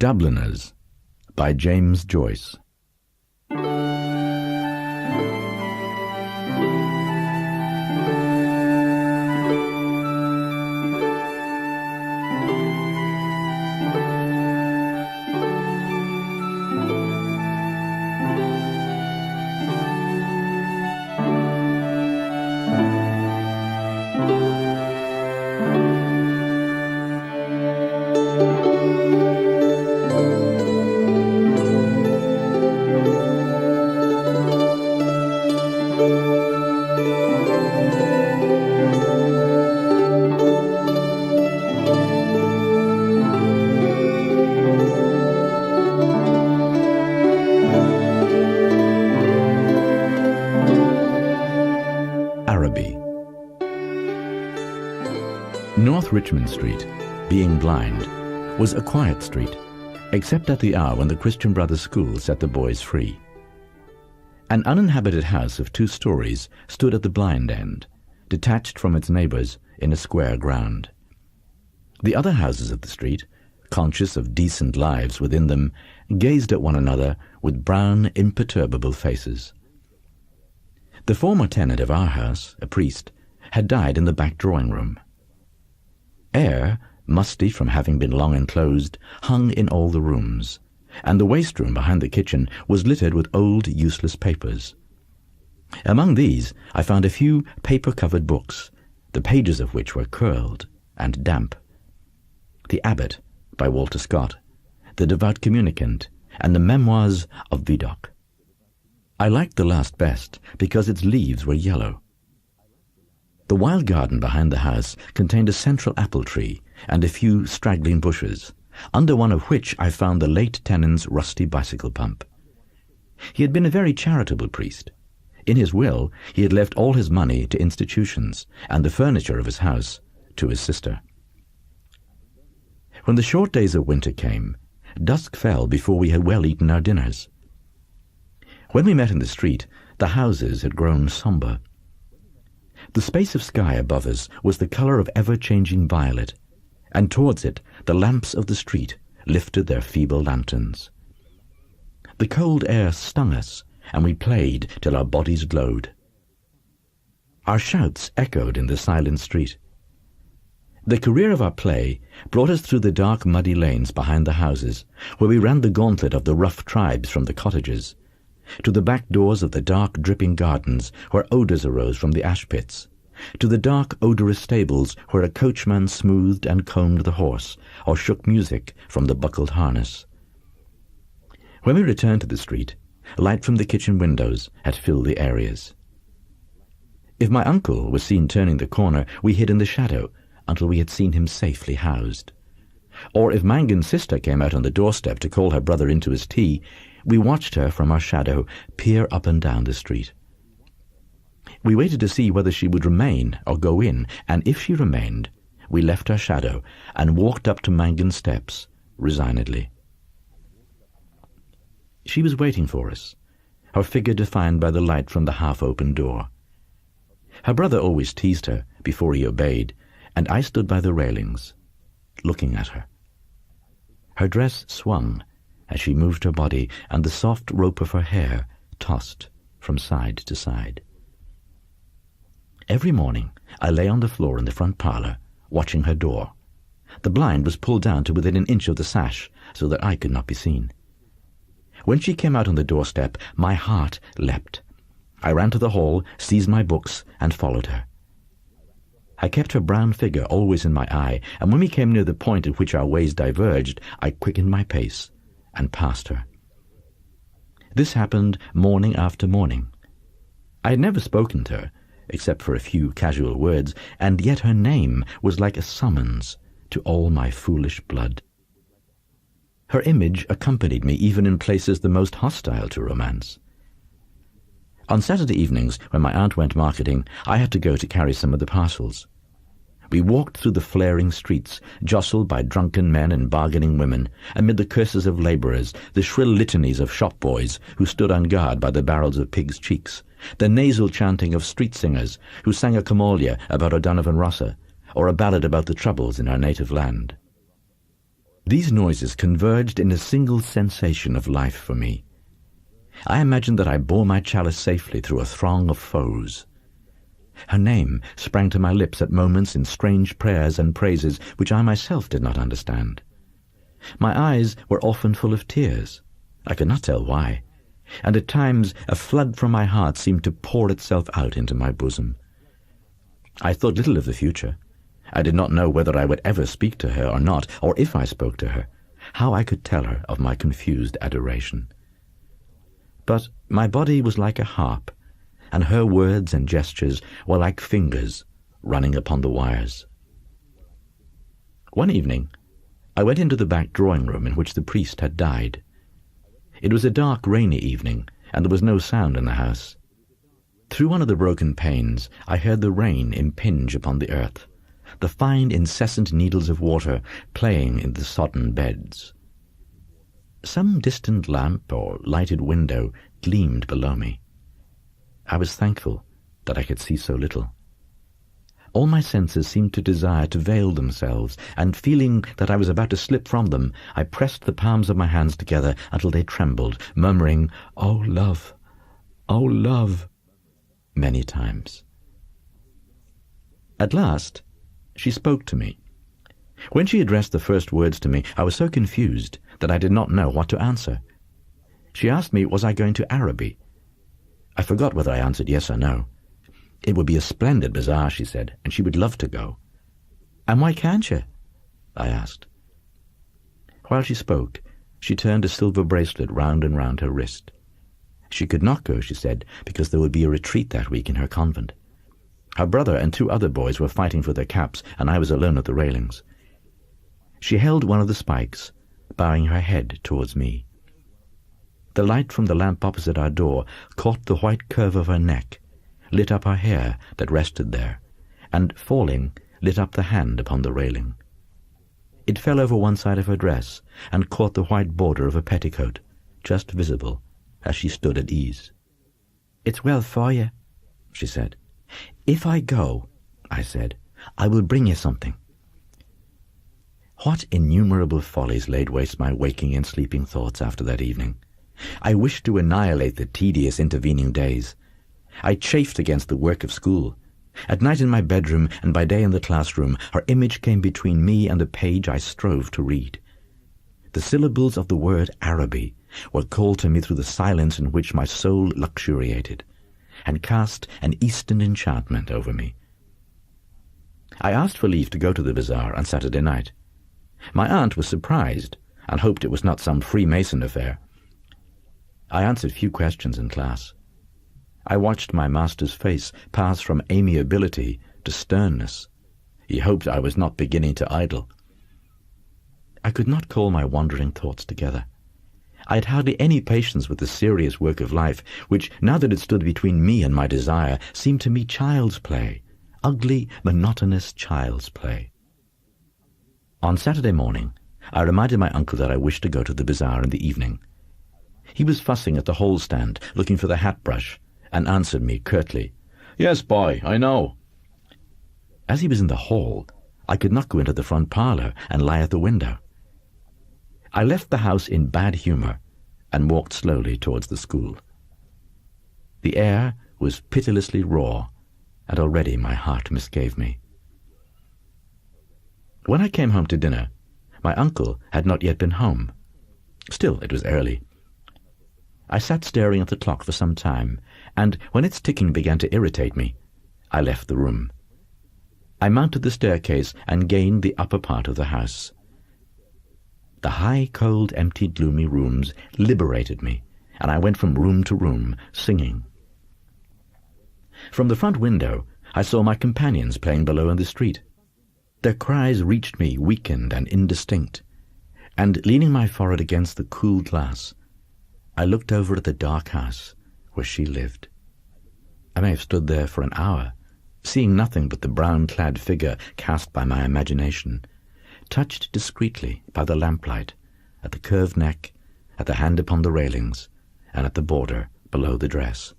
Dubliners by James Joyce. North Richmond Street, being blind, was a quiet street, except at the hour when the Christian Brothers School set the boys free. An uninhabited house of 2 stories stood at the blind end, detached from its neighbours in a square ground. The other houses of the street, conscious of decent lives within them, gazed at one another with brown, imperturbable faces. The former tenant of our house, a priest, had died in the back drawing-room. Air, musty from having been long enclosed, hung in all the rooms, and the waste-room behind the kitchen was littered with old, useless papers. Among these I found a few paper-covered books, the pages of which were curled and damp. The Abbot, by Walter Scott, The Devout Communicant, and the Memoirs of Vidocq. I liked the last best because its leaves were yellow. The wild garden behind the house contained a central apple tree and a few straggling bushes, under one of which I found the late tenant's rusty bicycle pump. He had been a very charitable priest. In his will, he had left all his money to institutions and the furniture of his house to his sister. When the short days of winter came, dusk fell before we had well eaten our dinners. When we met in the street, the houses had grown sombre. The space of sky above us was the colour of ever-changing violet, and towards it the lamps of the street lifted their feeble lanterns. The cold air stung us, and we played till our bodies glowed. Our shouts echoed in the silent street. The career of our play brought us through the dark muddy lanes behind the houses, where we ran the gauntlet of the rough tribes from the cottages, to the back doors of the dark dripping gardens where odours arose from the ash pits, to the dark odorous stables where a coachman smoothed and combed the horse or shook music from the buckled harness. When we returned to the street, light from the kitchen windows had filled the areas. If my uncle was seen turning the corner, we hid in the shadow until we had seen him safely housed. Or if Mangan's sister came out on the doorstep to call her brother into his tea, we watched her from our shadow peer up and down the street. We waited to see whether she would remain or go in, and if she remained, we left our shadow and walked up to Mangan's steps resignedly. She was waiting for us, her figure defined by the light from the half-open door. Her brother always teased her before he obeyed, and I stood by the railings, looking at her. Her dress swung as she moved her body, and the soft rope of her hair tossed from side to side. Every morning I lay on the floor in the front parlour, watching her door. The blind was pulled down to within an inch of the sash, so that I could not be seen. When she came out on the doorstep, my heart leapt. I ran to the hall, seized my books, and followed her. I kept her brown figure always in my eye, and when we came near the point at which our ways diverged, I quickened my pace and passed her. This happened morning after morning. I had never spoken to her, except for a few casual words, and yet her name was like a summons to all my foolish blood. Her image accompanied me even in places the most hostile to romance. On Saturday evenings, when my aunt went marketing, I had to go to carry some of the parcels. We walked through the flaring streets, jostled by drunken men and bargaining women, amid the curses of labourers, the shrill litanies of shop boys who stood on guard by the barrels of pigs' cheeks, the nasal chanting of street singers who sang a comolia about O'Donovan Rossa, or a ballad about the troubles in our native land. These noises converged in a single sensation of life for me. I imagined that I bore my chalice safely through a throng of foes. Her name sprang to my lips at moments in strange prayers and praises which I myself did not understand. My eyes were often full of tears. I could not tell why, and at times a flood from my heart seemed to pour itself out into my bosom. I thought little of the future. I did not know whether I would ever speak to her or not, or if I spoke to her, how I could tell her of my confused adoration. But my body was like a harp, and her words and gestures were like fingers running upon the wires. One evening, I went into the back drawing-room in which the priest had died. It was a dark, rainy evening, and there was no sound in the house. Through one of the broken panes, I heard the rain impinge upon the earth, the fine, incessant needles of water playing in the sodden beds. Some distant lamp or lighted window gleamed below me. I was thankful that I could see so little. All my senses seemed to desire to veil themselves, and feeling that I was about to slip from them, I pressed the palms of my hands together until they trembled, murmuring, "Oh, love! Oh, love!" many times. At last, she spoke to me. When she addressed the first words to me, I was so confused that I did not know what to answer. She asked me, was I going to Araby? I forgot whether I answered yes or no. It would be a splendid bazaar, she said, and she would love to go. "And why can't you?" I asked. While she spoke, she turned a silver bracelet round and round her wrist. She could not go, she said, because there would be a retreat that week in her convent. Her brother and 2 other boys were fighting for their caps, and I was alone at the railings. She held one of the spikes, bowing her head towards me. The light from the lamp opposite our door caught the white curve of her neck, lit up her hair that rested there, and, falling, lit up the hand upon the railing. It fell over one side of her dress and caught the white border of her petticoat, just visible, as she stood at ease. "It's well for you," she said. "If I go," I said, "I will bring you something." What innumerable follies laid waste my waking and sleeping thoughts after that evening. I wished to annihilate the tedious intervening days. I chafed against the work of school. At night in my bedroom and by day in the classroom, her image came between me and the page I strove to read. The syllables of the word Araby were called to me through the silence in which my soul luxuriated, and cast an Eastern enchantment over me. I asked for leave to go to the bazaar on Saturday night. My aunt was surprised and hoped it was not some Freemason affair. I answered few questions in class. I watched my master's face pass from amiability to sternness. He hoped I was not beginning to idle. I could not call my wandering thoughts together. I had hardly any patience with the serious work of life, which, now that it stood between me and my desire, seemed to me child's play, ugly, monotonous child's play. On Saturday morning, I reminded my uncle that I wished to go to the bazaar in the evening. He was fussing at the hole stand, looking for the hat brush, and answered me curtly, "Yes, boy, I know." As he was in the hall, I could not go into the front parlour and lie at the window. I left the house in bad humour and walked slowly towards the school. The air was pitilessly raw, and already my heart misgave me. When I came home to dinner, my uncle had not yet been home. Still, it was early. I sat staring at the clock for some time, and when its ticking began to irritate me, I left the room. I mounted the staircase and gained the upper part of the house. The high, cold, empty, gloomy rooms liberated me, and I went from room to room, singing. From the front window, I saw my companions playing below in the street. Their cries reached me weakened and indistinct, and leaning my forehead against the cool glass, I looked over at the dark house where she lived. I may have stood there for an hour, seeing nothing but the brown-clad figure cast by my imagination, touched discreetly by the lamplight, at the curved neck, at the hand upon the railings, and at the border below the dress.